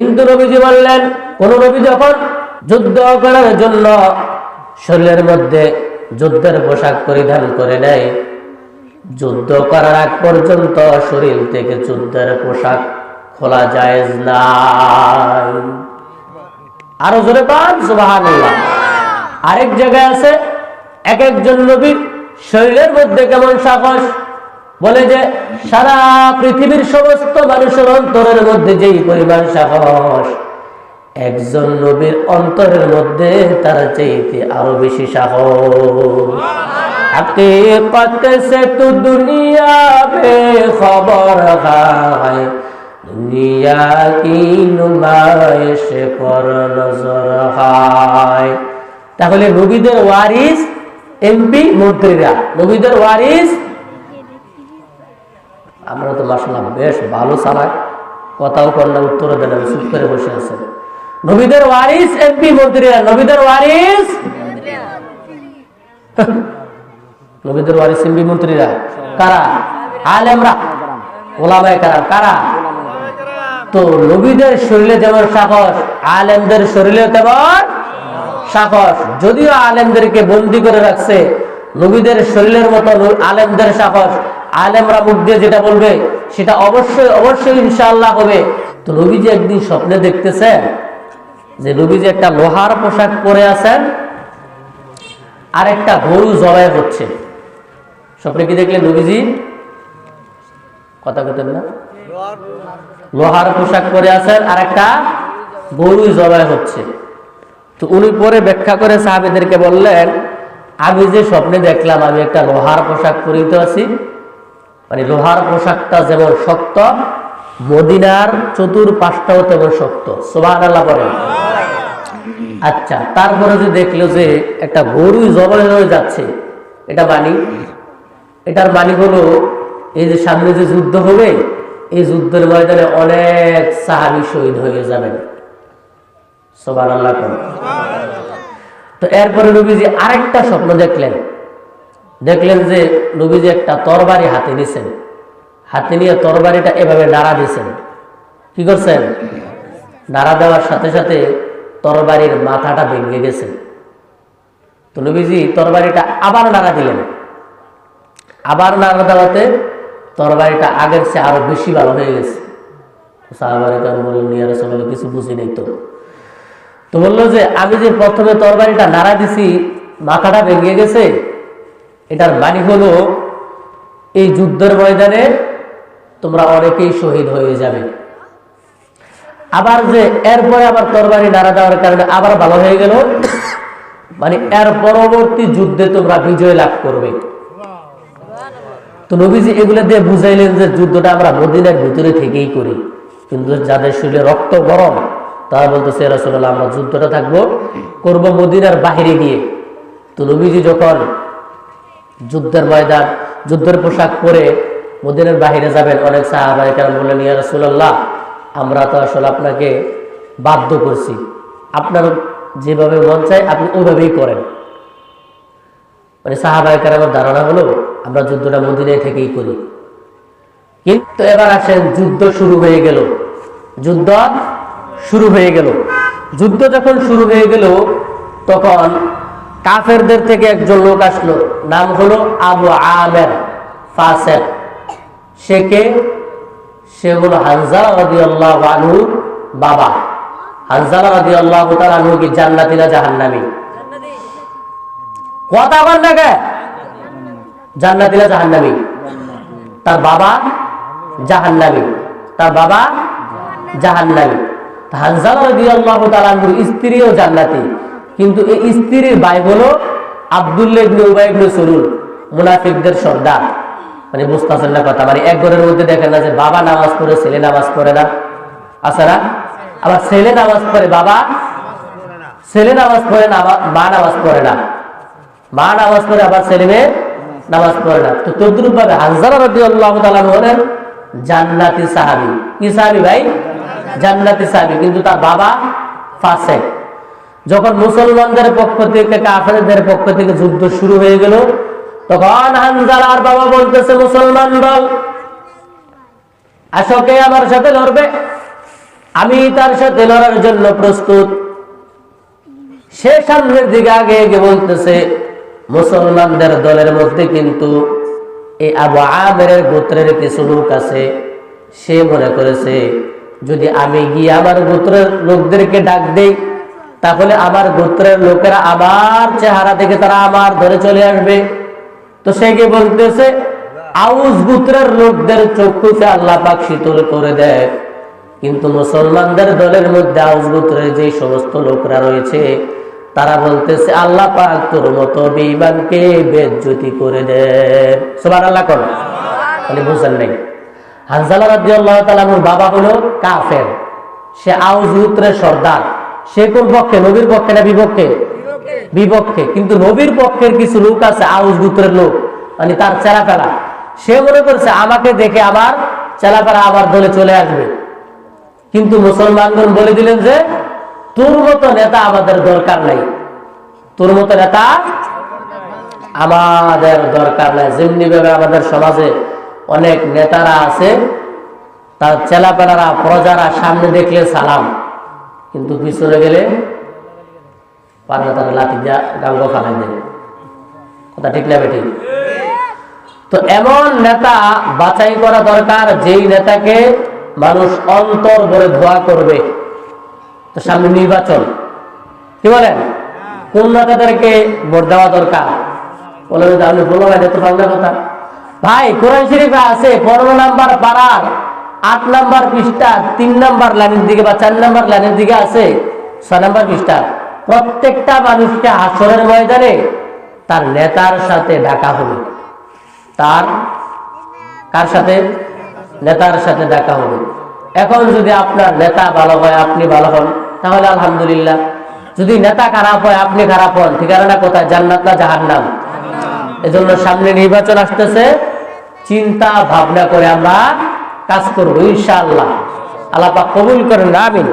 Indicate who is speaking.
Speaker 1: কিন্তু নবীজি বললেন, কোন নবী যখন যুদ্ধ করার জন্য শরীরের মধ্যে যুদ্ধের পোশাক পরিধান করে নেয়, যুদ্ধ করার আগ পর্যন্ত শরীর থেকে যুদ্ধের পোশাক খোলা জায়েজ নাই। আরো জোরে পান সুবহানাল্লাহ। আরেক জায়গায় আছে, এক একজন নবীর শরীরের মধ্যে কেমন সাহস, বলে যে সারা পৃথিবীর সমস্ত মানুষের অন্তরের মধ্যে যেই পরিমাণ সাহস, একজন নবীর অন্তরের মধ্যে তার চাইতে আরো বেশি সাহস। हकीकत से तू दुनिया बेखबर है, दुनिया की नुमाइश पर नजर है। তাহলে নবীদের ওয়ারিস এমপি মন্ত্রীরা, নবীদের ওয়ারিস। আমরা তো মাশাআল্লাহ বেশ ভালো চালাই, কথাও কন্যা উত্তর দেন, চুপ করে বসে আছেন। নবীদের ওয়ারিস এমপি মন্ত্রীরা, নবীদের ওয়ারিস নবীদের ওয়ারিস এমপি মন্ত্রীরা কারা? আলেমরা, ওলামায়ে কেরাম। কারা? তো নবীদের শরীরে যেমন সাহস, আলেমদের শরীরে তেমন সাহস। যদিও আলেমদেরকে বন্দী করে রাখছে, নবীদের শরীরের মতো আলেমদের সাহস। আলেমরা মুখ দিয়ে যেটা বলবে সেটা অবশ্যই অবশ্যই ইনশাআল্লাহ হবে। তো নবীজি একদিন স্বপ্নে দেখতেছেন যে নবীজি একটা লোহার পোশাক পরে আছেন আর একটা গরু জবাই হচ্ছে। স্বপ্নে কি দেখলেন? নবীজি কথা বলতেন না, লোহার পোশাক পরে আছেন আর একটা গরু জবাই হচ্ছে। তো উনি পরে ব্যাখ্যা করে সাহাবীদেরকে বললেন, আমি যে স্বপ্নে দেখলাম আমি একটা লোহার পোশাক পরিতে আছি, মানে লোহার পোশাকটা যেমন শক্ত, মদিনার চতুর্পাশটাও তেমন শক্ত। সুবহানাল্লাহ বলেন। আচ্ছা, তারপরে যে দেখলো যে একটা গরু জবাই হয়ে যাচ্ছে, এটা মানি, এটার মানি হলো এই যে সামনে যে যুদ্ধ হবে, এই যুদ্ধের ময়দানে অনেক সাহাবী শহীদ হয়ে যাবেন। সুবহানাল্লাহ। তো এরপরে নবীজি আরেকটা স্বপ্ন দেখলেন। দেখলেন যে নবীজি একটা তরবারি হাতে নিছেন, হাতে নিয়ে তরবারিটা এভাবে নাড়া দিয়েছেন। কি করছেন? নাড়া দেওয়ার সাথে সাথে তরবারির মাথাটা ভেঙে গেছে। তো নবীজি তরবারিটা আবার নাড়া দিলেন। আবার নাড়া দেওয়াতে তরবারিটা আগের চেয়ে আরো বেশি ভালো হয়ে গেছে। সাহাবায়ে কেরাম বললেন, ইয়া রাসূলুল্লাহ, কিছু বুঝি নাই তো। তো বললো যে আমি যে প্রথমে তরবারিটা নাড়া দিছি, মাথাটা ভেঙে গেছে, এটার মানে হলো এই যুদ্ধের ময়দানে তোমরা অনেকেই শহীদ হয়ে যাবে। আবার যে এরপরে আবার তরবারি নাড়া দেওয়ার কারণে আবার ভালো হয়ে গেল, মানে এর পরবর্তী যুদ্ধে তোমরা বিজয় লাভ করবে। তো নবীজি এগুলো দিয়ে বুঝাইলেন যে যুদ্ধটা আমরা মদিনার ভিতরে থেকেই করি, কিন্তু যাদের শরীরে রক্ত গরম তারা বলতেছে, ইয়া রাসূলুল্লাহ, আমরা যুদ্ধটা করবো মদিনার বাহিরে গিয়ে। তো নবীজি যখন যুদ্ধের ময়দান, যুদ্ধের পোশাক পরে মদিনার বাহিরে যাবেন, অনেক সাহাবায়ে কেরাম বললেন, ইয়া রাসূলুল্লাহ, আমরা তো আসলে আপনাকে বাধ্য করছি, আপনার যেভাবে মন চায় আপনি ওইভাবেই করেন। মানে সাহাবায়ে কেরামের ধারণা হলো আমরা যুদ্ধটা মদিনায় থেকেই করি। কিন্তু এবার আসেন, যুদ্ধ শুরু হয়ে গেল। যুদ্ধ শুরু হয়ে গেল। যুদ্ধ যখন শুরু হয়ে গেল, তখন কাফেরদের থেকে একজন লোক আসলো, নাম হলো আবু আমের ফাসেক। সে কে? সে হলো হানজালা রাদিয়াল্লাহু আনহুর বাবা। হানজালা রাদিয়াল্লাহু তাআলা আনহু কি জান্নাতি না জাহান্নামী? কথা বল না কে? জান্নাতি না জাহান্নামী? তার বাবা জাহান্নামী, তার বাবা জাহান্নামী। হানজালা রাদিয়াল্লাহু তাআলা আনহুর স্ত্রীও জান্নাতি, কিন্তু এই স্ত্রীর ভাই হলো আব্দুল্লাহ ইবনে উবাই ইবনে সুলুল, মুনাফিকদের সর্দার। মানে বুঝতেছেন না কথা? মানে এক ঘরের মধ্যে দেখেন না যে বাবা নামাজ পড়ে ছেলে নামাজ পড়ে না, আছে না? আবার ছেলে নামাজ পড়ে বাবা, ছেলে নামাজ পড়ে না মা নামাজ পড়ে না, মা নামাজ পড়ে আবার ছেলে মেয়ে নামাজ পড়ে না। তো তদ্রুপ ভাবে হানজালা রাদিয়াল্লাহু তাআলা হলেন জান্নাতি সাহাবী। কি সাহাবী ভাই? জান্নাতি সাহাবী, কিন্তু তার বাবা ফাসেক। যখন মুসলমানদের পক্ষ থেকে কাফেরদের পক্ষ থেকে যুদ্ধ শুরু হয়ে গেল, তখন হানজালার বাবা বলতেছে, মুসলমান দল আসো, কে আমার সাথে লড়বে? আমি তার সাথে লড়ার জন্য প্রস্তুত। সে সামনের দিকে আগে এগিয়ে বলতেছে, মুসলমানদের দলের মধ্যে কিন্তু এই আবু আমেরের গোত্রের কিছু লোক আছে। সে মনে করেছে যদি আমি গিয়ে আমার গোত্রের লোকদেরকে ডাক দেই, তাহলে আমার গোত্রের লোকেরা আমার চেহারা দেখে তারা আমার ধরে চলে আসবে। তো সে গিয়ে বলতেছে, আউস গোত্রের লোকদের চক্ষুতে আল্লাহ পাক শীতল করে দেয়, কিন্তু মুসলমানদের দলের মধ্যে আউস গোত্রের যে সমস্ত লোকরা রয়েছে তারা বলতেছে আল্লাহ পাক তোর মতো বেঈমানকে বেইজ্জতি করে দেন। সুবহানাল্লাহ কোন মানে বুঝেন নাই। হানজালা রাদিয়াল্লাহু তাআলা ওর বাবা হলো কাফের, সে আউস গোত্রের সর্দার। সে কোন পক্ষে? নবীর পক্ষে না বিপক্ষে? বিপক্ষে। কিন্তু নবীর পক্ষের কিছু লোক আছে আউস গোত্রের লোক, মানে তার চেলাপেলা। সে মনে করছে আমাকে দেখে আমার চেলাপেলা আমার দলে চলে আসবে। কিন্তু মুসলমানগণ বলে দিলেন যে তোর মতো নেতা আমাদের দরকার নাই, তোর মতো নেতা আমাদের দরকার নাই। যেমনি ভাবে আমাদের সমাজে অনেক নেতারা আছে, তার চেলাপেলারা প্রজারা সামনে দেখলে সালাম, কিন্তু পিছনে গেলে পারলে তারা লাঠি দিয়া গাঙ্গ ফালাই দেবে। কথা ঠিক না বেঠিক? তো এমন নেতা বাছাই করা দরকার যেই নেতাকে মানুষ অন্তর ভরে দোয়া করবে। তো সামনে নির্বাচন, কি বলেন? কোন নেতাদেরকে ভোট দেওয়া দরকার? বলে আপনি বলো ভাই, তো বাংলা কথা ভাই। কোরআন শরীফে আছে 15 নাম্বার পাড়ার 8 নাম্বার পৃষ্ঠা 3 নাম্বার লাইনের দিকে বা 4 নাম্বার লাইনের দিকে আছে 6 নাম্বার পৃষ্ঠা, প্রত্যেকটা মানুষকে হাসরের ময়দানে তার নেতার সাথে ডাকা হবে। তার কার সাথে? নেতার সাথে ডাকা হবে। এখন যদি আপনার নেতা ভালো হয়, আপনি ভালো হন, তাহলে আলহামদুলিল্লাহ। যদি নেতা খারাপ হয়, আপনি খারাপ হন, ঠিকানা কোথায়? জান্নাত না জাহান্নাম? এজন্য সামনে নির্বাচন আসতেছে, চিন্তা ভাবনা করে আমরা কাজ করবো ইনশাআল্লাহ। আল্লাহ পাক কবুল করেন, আমিন।